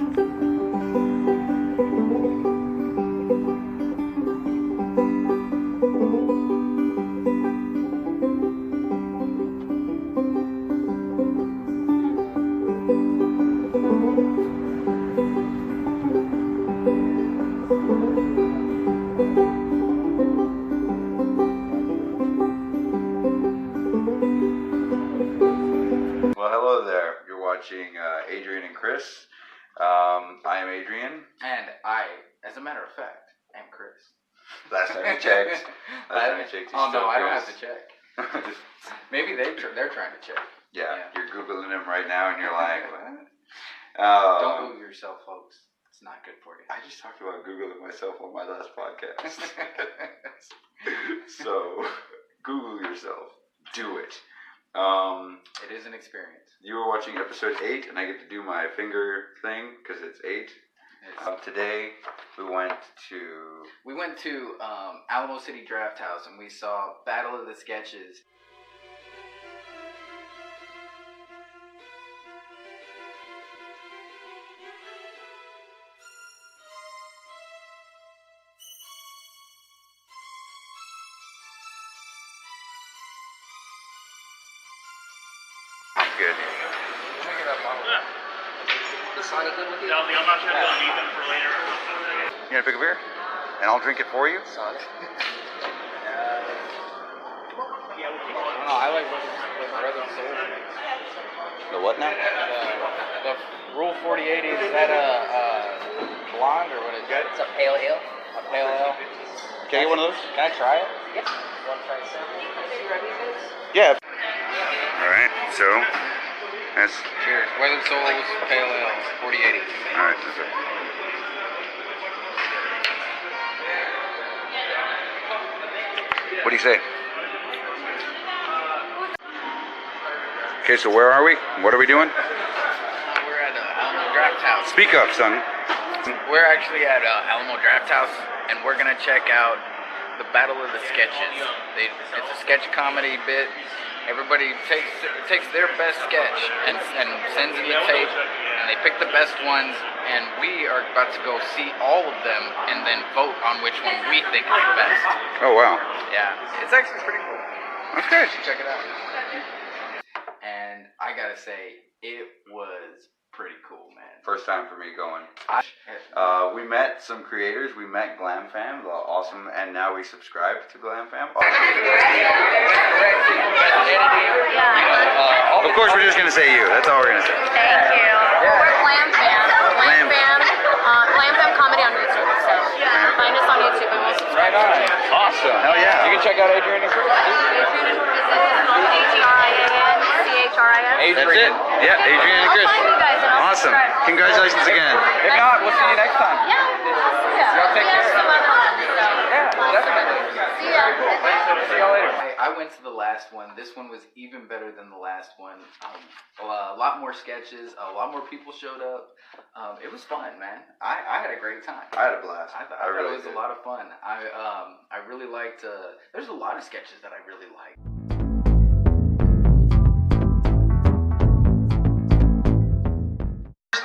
Well, hello there. You're watching Adrian and Chris. I am Adrian. And I, as a matter of fact, am Chris. Last time you checked. Oh no, I don't have to check. Maybe they're trying to check. Yeah, you're Googling him right now and you're like, what? Don't Google yourself, folks. It's not good for you. I just talked about Googling myself on my last podcast. So, Google yourself. Do it. It is an experience. You were watching episode 8, and I get to do my finger thing because it's 8. Today we went to Alamo City Draft House, and we saw Battle of the Sketches. Good. I'm not sure if you'll need them for later. You gonna pick a beer? And I'll drink it for you? I don't know, I like what Red Soul. The what now? The Rule 4080, is that a blonde or what is it? It's a pale ale. A pale ale. Can I get one of those? Can I try it? Yes. You want to try a sample? You ready for this? Yeah. Alright, so that's Cheers. Weather Souls Pale Ale 4080. alright, that's it. What do you say? Okay, so where are we? What are we doing? We're at Alamo Draft House. Speak up, son. We're actually at Alamo Draft House, and we're gonna check out the Battle of the Sketches. It's a sketch comedy bit. Everybody takes their best sketch and sends in the tape, and they pick the best ones, and we are about to go see all of them and then vote on which one we think is the best. Oh wow. Yeah, it's actually pretty cool. Okay. Check it out. And I gotta say, it was pretty cool, man. First time for me going. We met some creators. We met Glam Fam, awesome, and now we subscribe to Glam Fam. Awesome. Of course, we're just gonna say you. That's all we're gonna say. Thank you. We're Glam Fam. Glam Fam comedy on YouTube. So find us on YouTube and we'll subscribe. Right on. Awesome. Hell yeah. You can check out Adrian and Chris. Adrian and Chris is Adrian. That's it. Yeah, Adrian and Chris. I'll find you guys and I'll Awesome. subscribe. Congratulations again. If not, we'll see you next time. Yeah, I'll see ya. Y'all take We have care. some other ones, so. Yeah, definitely. See ya. See y'all later. I went to the last one. This one was even better than the last one. A lot more sketches. A lot more people showed up. It was fun, man. I had a great time. I had a blast. I thought really it was did. a lot of fun. I really liked. There's a lot of sketches that I really liked.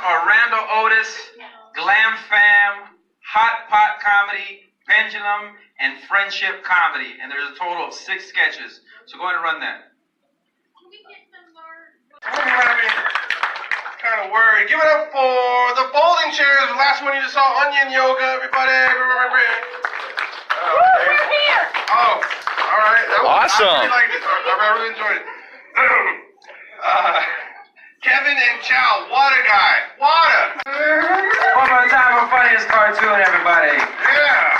Orlando Otis, Glam Fam, Hot Pot Comedy, Pendulum, and Friendship Comedy. And there's a total of 6 sketches. So go ahead and run that. Kind of worried. Give it up for the folding chairs. The last one you just saw, Onion Yoga, everybody. We're here. Oh, all right. That was, Awesome. I really liked it. I really enjoyed it. Kevin and Chow, Water Guy. Water. One more time for funniest cartoon, everybody. Yeah.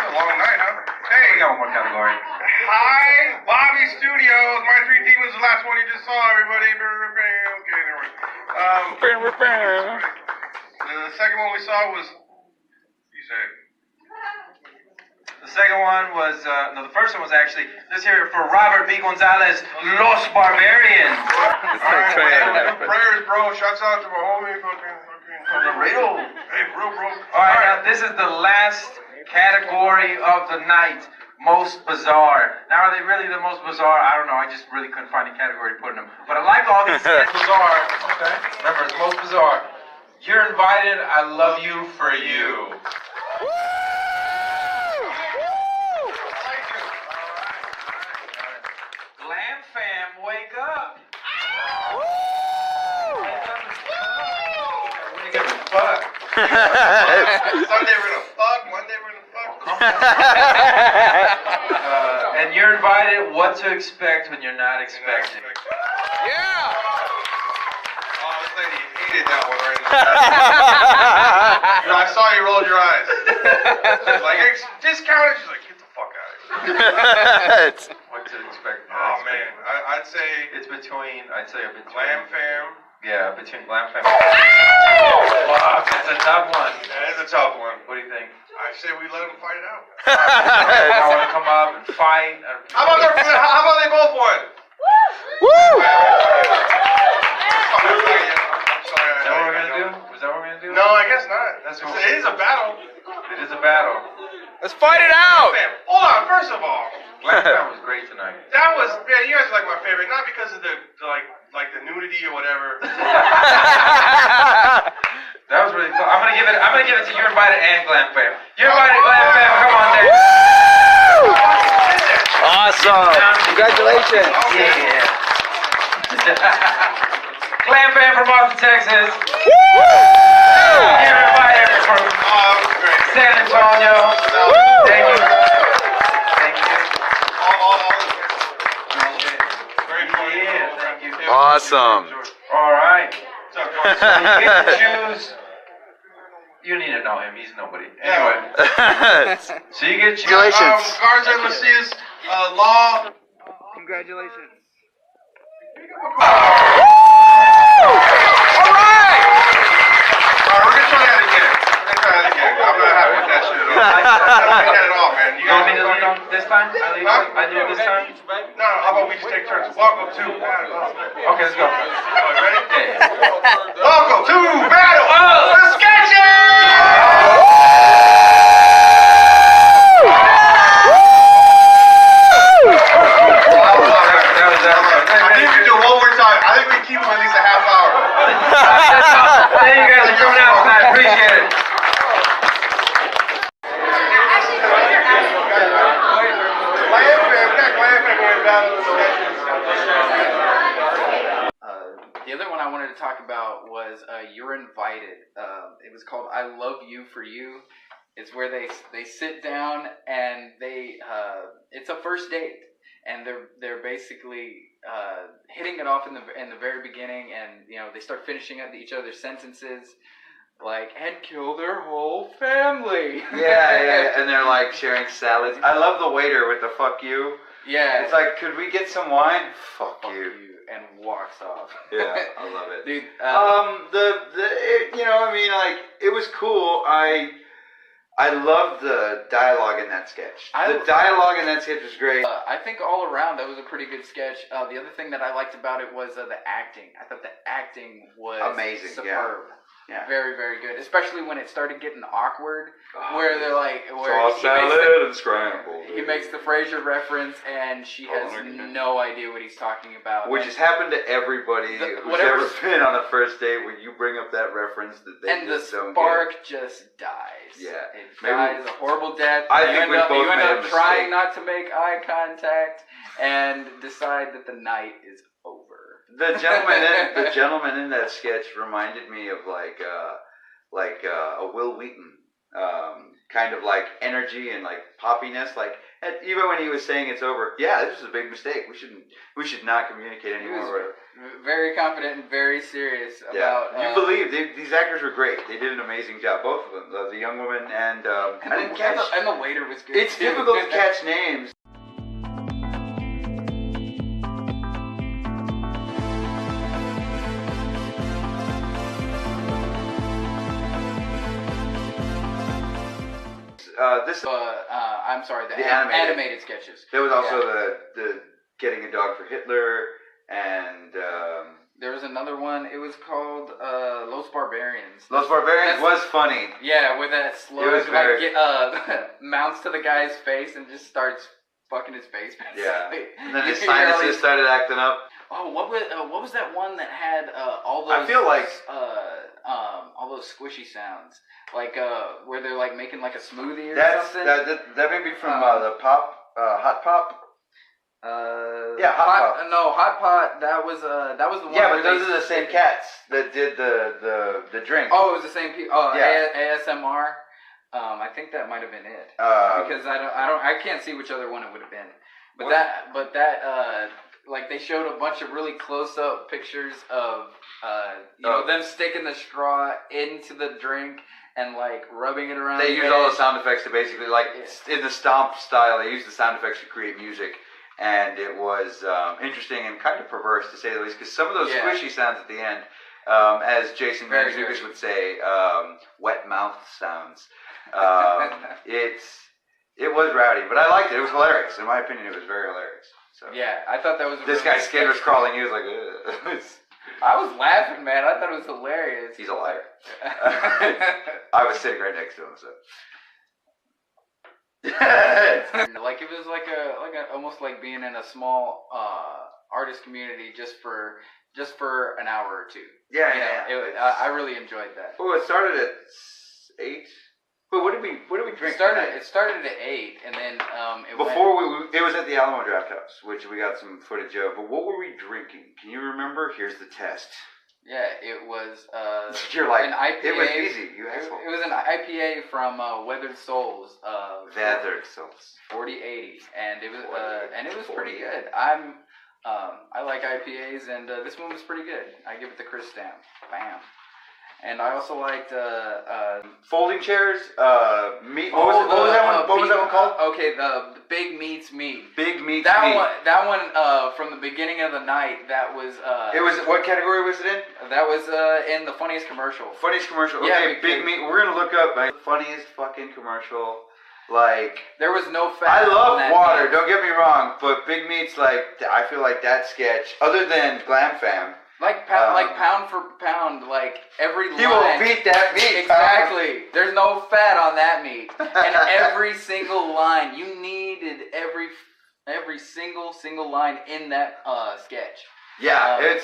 A long night, huh? Hey. We got one more category. Hi, Bobby Studios. My 3 Demons, the last one you just saw, everybody. Okay, never mind. The second one we saw was, you say it. The second one was, the first one was actually, let's hear it for Robert B. Gonzalez, Los Barbarians. Alright, prayers, bro. Shouts out to my homie fucking For the real. Hey, bro. Alright, now this is the last category of the night. Most bizarre. Now, are they really the most bizarre? I don't know. I just really couldn't find a category to put in them. But I like all these bizarre. Okay. Remember, it's most bizarre. You're invited. I love you for you. Glam fam, wake up. Wake up and fuck. Sunday we're gonna fuck. Monday we're gonna fuck. And you're invited. What to expect when you're not expecting. Yeah. Oh, this lady hated that one right now. I saw you rolled your eyes. She's like, discounted. She's like, get the fuck out of here. What to expect? Oh man, I'd say It's between. I'd say between. Glam Fam. Yeah, between Glam Fam. Fuck, that's a tough one. That is a tough one. What do you think? I say we let them fight it out. I want to come up and fight. How about they both won? Woo! I'm sorry. Is that what we're gonna do? Is that what we're gonna do? No, I guess not. That's It is a battle. It is a battle. Let's fight it out. Man, hold on. First of all, Glam Fam was great tonight. that was man. You guys are like my favorite, not because of the the nudity or whatever. That was really cool. I'm gonna give it to You're Invited and Glam Fam. You're Invited, Glam Fam. Come on, there. Awesome. Congratulations. Yeah. Glam Fam from Austin, Texas. You're Invited from That was great. San Antonio. Thank you. Thank you. Very cool. Yeah, thank you. Awesome. All right. What's up, So you get to choose. You need to know him. He's nobody. Anyway. So you get to choose. Congratulations. Garza and Lucia's Law. Congratulations. We're gonna try that again. I'm not happy with that shit at all. I don't think that at all, man. You want me to lead on this time? I do it this time? No, how about we just take turns? Welcome to battle. Okay, let's go. Ready? Yeah. Welcome to battle. The sketches. I think we do it one more time. I think we keep them at least a half hour. Thank you guys for coming out tonight. Appreciate it. The other one I wanted to talk about was You're Invited. It was called I Love You for You. It's where they sit down and it's a first date, and they're basically hitting it off in the very beginning, and they start finishing up each other's sentences. Like, and kill their whole family. Yeah, and they're like sharing salads. I love the waiter with the fuck you. Yeah. It's like, could we get some wine? Fuck you. And walks off. Yeah, I love it. Dude, it was cool. I loved the dialogue in that sketch. The dialogue in that sketch was great. I think all around that was a pretty good sketch. The other thing that I liked about it was the acting. I thought the acting was amazing. Superb. Yeah. Very, very good. Especially when it started getting awkward, where they're like, and scrambled. He makes the Frasier reference, and she has no idea what he's talking about. Which has happened to everybody who's ever been on a first date, when you bring up that reference that they just don't get. And the spark just dies. Yeah. It dies a horrible death. I think we both you end made up a trying mistake. not to make eye contact and decide that the night is over. The gentleman in that sketch reminded me of like a Will Wheaton kind of like energy and like poppiness. Like even when he was saying it's over, yeah, this was a big mistake. We should not communicate anymore. Very confident and very serious about. You believe these actors were great. They did an amazing job, both of them. The young woman and the waiter was good. It's difficult to catch names. I'm sorry, the animated sketches. There was also the Getting a Dog for Hitler, and there was another one. It was called Los Barbarians. Los Barbarians was funny. Yeah, with that slug mounts to the guy's face and just starts fucking his face. Basically. Yeah, and then his sinuses started acting up. Oh, what was that one that had all those? I feel like all all those squishy sounds, like where they're like making like a smoothie or something. That may be from the Hot Pop. Yeah, Hot Pot. No, Hot Pot. That was the one. Yeah, but those are the same cats that did the drink. Oh, it was the same people. Oh, yeah. ASMR. I think that might have been it. Because I can't see which other one it would have been. But that like they showed a bunch of really close up pictures of them sticking the straw into the drink and like rubbing it around. They use all the sound effects to basically in the stomp style. They use the sound effects to create music. And it was interesting and kind of perverse to say the least, because some of those squishy sounds at the end, as Jason Mantzoukas would say, wet mouth sounds. It was rowdy, but I liked it. It was hilarious. In my opinion, it was very hilarious. So yeah, I thought that was. This guy's skin was crawling. He was like, ugh. I was laughing, man. I thought it was hilarious. He's a liar. I was sitting right next to him, so. Like it was like a almost like being in a small artist community just for an hour or two. Yeah. I really enjoyed that. Oh, it started at 8. But what did we drink? It started at 8, and then it was at the Alamo Draft House, which we got some footage of. But what were we drinking? Can you remember? Here's the test. Yeah, it was. You're like an IPA. It was easy. You asshole. It was an IPA from Weathered Souls. Weathered Souls. 4080, and it was pretty good. I like IPAs, and this one was pretty good. I give it the Chris stamp. Bam. And I also liked folding chairs. Meat. What was that one? What was that one called? Okay, the Big Meats Meat. Big Meats Meat. Meat. That one from the beginning of the night. That was. It was what category was it in? That was in the funniest commercial. Funniest commercial. Okay, yeah, Big Meat. We're gonna look up funniest fucking commercial. Like there was no fat. I love water. Meat. Don't get me wrong, but Big Meat's like I feel like that sketch. Other than Glam Fam. Like pound for pound, like every line. He will beat that meat. Exactly. There's no fat on that meat, and every single line you needed every single line in that sketch. Yeah, it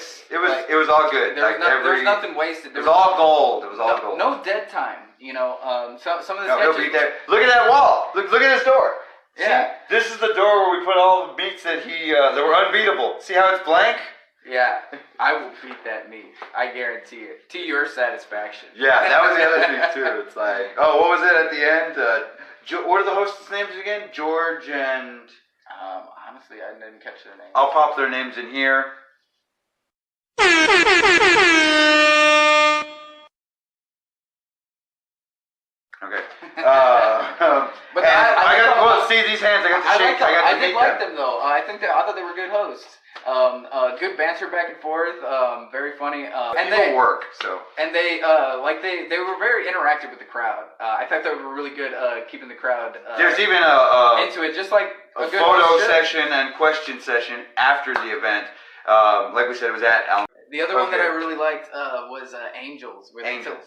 was all good. There was nothing wasted. It was all gold. It was all gold. No dead time. Some of the sketches. He'll beat that. Look at that wall. Look at his door. Yeah. See, this is the door where we put all the meats that that were unbeatable. See how it's blank? Yeah, I will beat that meat. I guarantee it. To your satisfaction. Yeah, that was the other thing too. It's like, what was it at the end? What are the hosts' names again? George and... honestly, I didn't catch their names. I'll pop their names in here. Okay. But I got to see these hands. I got to shake. I did like them though. I thought they were good hosts. Good banter back and forth. Very funny. And they work so. And they they were very interactive with the crowd. I thought they were really good keeping the crowd. There's even into it, just like a photo session and question session after the event. Like we said, it was at Alamo. The other one that I really liked was Angels. Angels.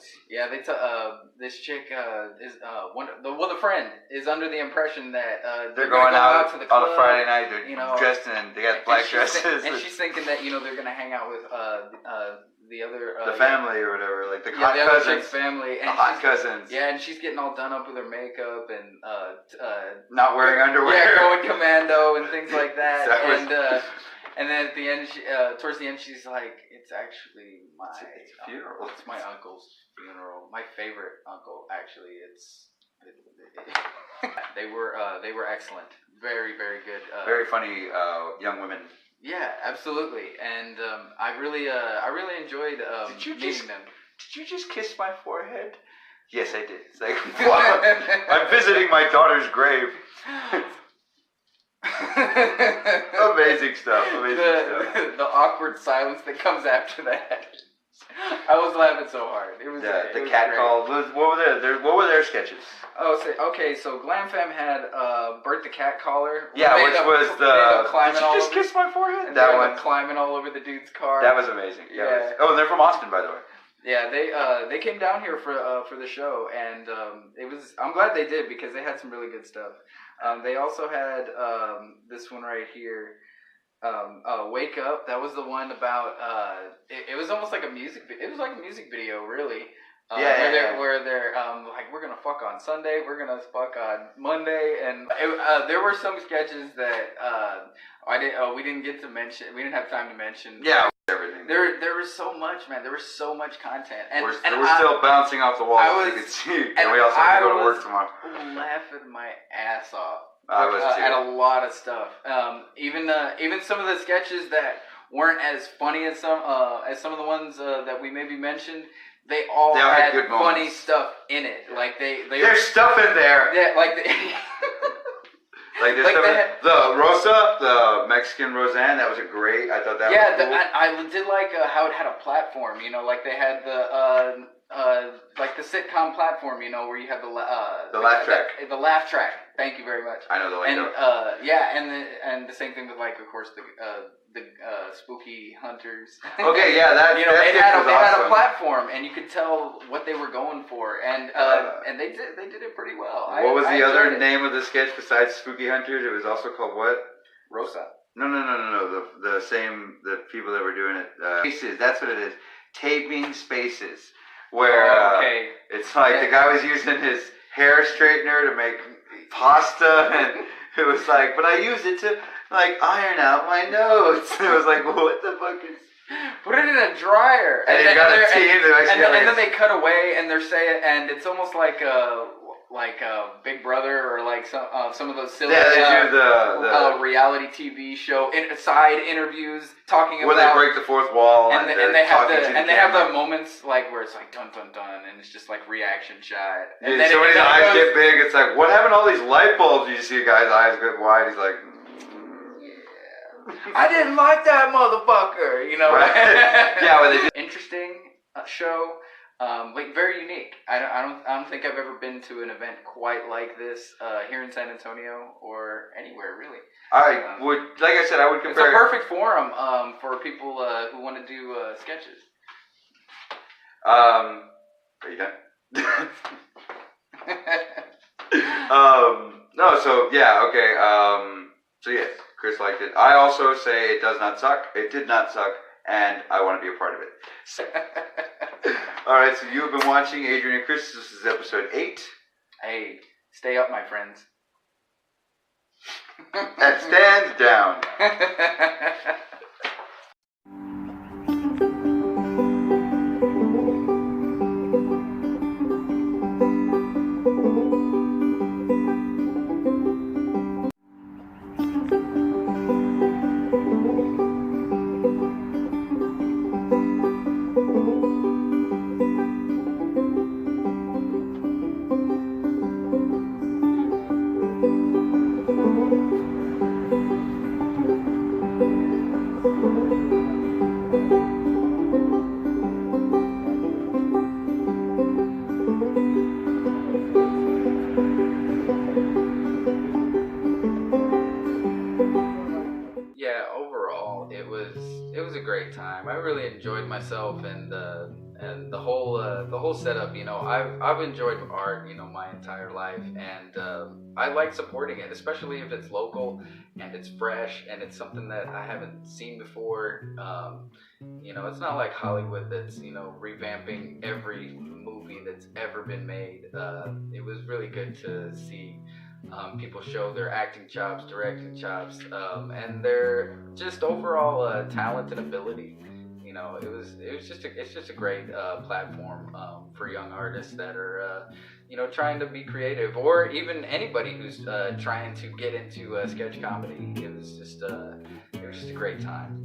This chick is the friend is under the impression that they're going out to the club on a Friday night. They're dressed in they got black dresses, and she's thinking that they're gonna hang out with the other the family or whatever, like the hot cousins. Other chick's family, and the hot cousins. Yeah, and she's getting all done up with her makeup and not wearing underwear. Yeah, going commando and things like that. And then at the end, towards the end, she's like, "It's actually my funeral. It's my uncle's funeral. My favorite uncle, actually. They were excellent. Very, very good. Very funny young women. Yeah, absolutely. And I really enjoyed meeting them. Did you just kiss my forehead? Yes, I did. It's like, wow, I'm visiting my daughter's grave. Amazing stuff. The awkward silence that comes after that. I was laughing so hard. It was the cat call. What were their sketches? So Glam Fam had Bert the Cat Caller. Yeah, which was the. Did you just kiss my forehead? That one climbing all over the dude's car. That was amazing. Yeah. And they're from Austin, by the way. Yeah, they came down here for the show, and I'm glad they did because they had some really good stuff. They also had this one right here, Wake Up. That was the one about it was almost like a music. It was like a music video, really. Where they're like, we're gonna fuck on Sunday, we're gonna fuck on Monday, and there were some sketches that we didn't get to mention. We didn't have time to mention. Yeah, everything. There was so much, man. There was so much content, and we're still bouncing off the walls. You can see, and we also have to go to work tomorrow. Laughing my ass off. I was too. At a lot of stuff. Even some of the sketches that weren't as funny as some of the ones that we maybe mentioned. They all had good funny moments. Stuff in it. Like there's stuff in there. Yeah, like the Rosa, the Mexican Roseanne. That was I thought that. Yeah, was cool. I did like how it had a platform. You know, like they had the like the sitcom platform. You know, where you have the laugh track. The laugh track. Thank you very much. I know the lingo. And the same thing with, like, of course, the spooky hunters. Okay, yeah, that they had a platform, and you could tell what they were going for, and they did it pretty well. What was the other name of the sketch besides Spooky Hunters? It was also called what? Rosa. No. The people that were doing it. Spaces. That's what it is. Taping Spaces, where it's like the guy was using his hair straightener to make pasta, and it was like, but I use it to like iron out my notes. It was like, what the fuck is? Put it in a dryer. And they got a team. And then they cut away, and they're saying, and it's almost like Big Brother or like some of those silly the reality TV show side interviews talking where about they break the fourth wall and they have the moments like where it's like dun dun dun and it's just like reaction shot. And then so when his eyes get big, it's like, what happened to all these light bulbs? You see a guy's eyes get wide. He's like, I didn't like that motherfucker. You know. Right. Yeah, well, they did. Interesting show. Like very unique. I don't think I've ever been to an event quite like this here in San Antonio or anywhere really. I would, like I said, I would compare. It's a perfect forum for people who want to do sketches. Are you done? No. So yeah. Okay. So yes, Chris liked it. I also say it does not suck. It did not suck. And I want to be a part of it. So, all right, so you have been watching Adrian and Chris. This is episode 8. Hey, stay up, my friends. And stand down. Time. I really enjoyed myself and the whole setup. You know, I've enjoyed art, you know, my entire life, and I like supporting it, especially if it's local and it's fresh and it's something that I haven't seen before. You know, it's not like Hollywood that's, you know, revamping every movie that's ever been made. It was really good to see people show their acting chops, directing chops, and their just overall talent and ability. You know, it's just a great platform for young artists that are you know, trying to be creative, or even anybody who's trying to get into sketch comedy. It was just a great time.